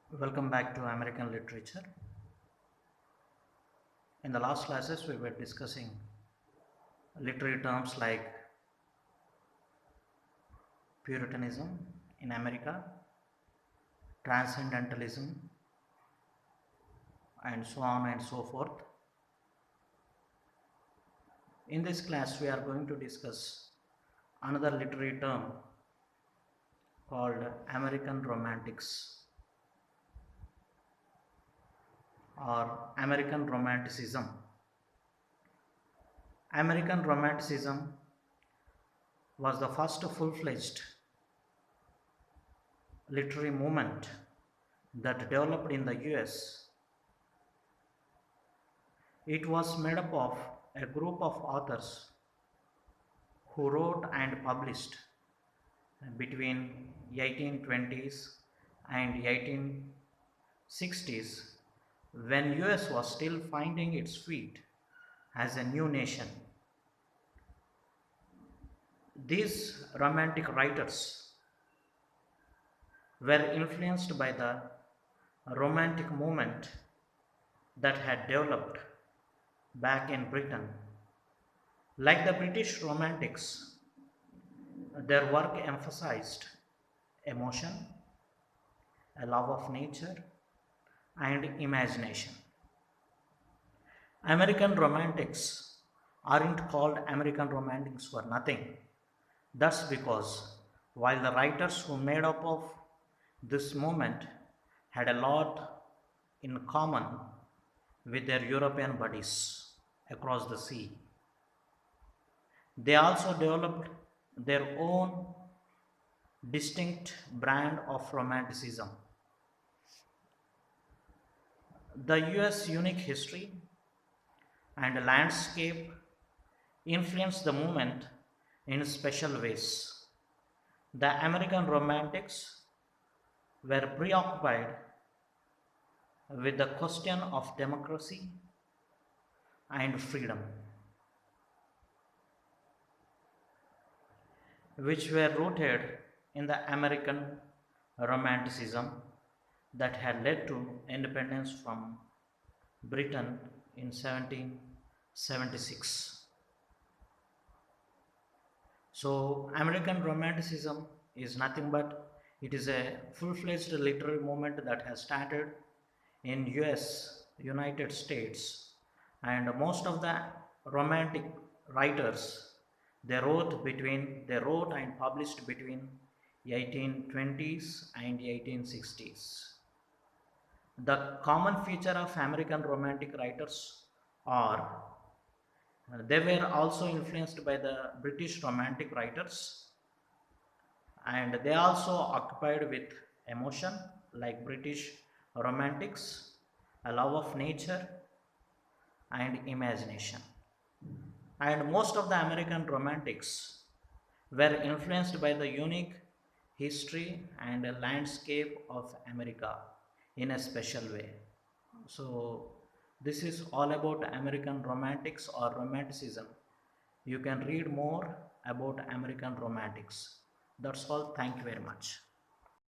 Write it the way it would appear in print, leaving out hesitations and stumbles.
Welcome back to American literature. In the last classes, we were discussing literary terms like Puritanism in America, Transcendentalism, and so on and so forth. In this class, we are going to discuss another literary term called American Romantics or American Romanticism. American Romanticism was the first full-fledged literary movement that developed in the US. It was made up of a group of authors who wrote and published between 1820s and 1860s when US was still finding its feet as a new nation. These romantic writers were influenced by the romantic movement that had developed back in Britain. Like the British Romantics, their work emphasized emotion, a love of nature, and imagination. American Romantics aren't called American Romantics for nothing. That's because while the writers who made up of this movement had a lot in common with their European buddies across the sea, they also developed their own distinct brand of romanticism. The US unique history and landscape influenced the movement in special ways. The American Romantics were preoccupied with the question of democracy and freedom, which were rooted in the American Romanticism that had led to independence from Britain in 1776. So, American Romanticism is nothing but it is a full-fledged literary movement that has started in US, United States, and most of the romantic writers they wrote and published between 1820s and 1860s. The common feature of American romantic writers are they were also influenced by the British romantic writers, and they also occupied with emotion like British romantics, a love of nature, and imagination. And most of the American romantics were influenced by the unique history and landscape of America in a special way. So, this is all about American romantics or romanticism. You can read more about American romantics. That's all. Thank you very much.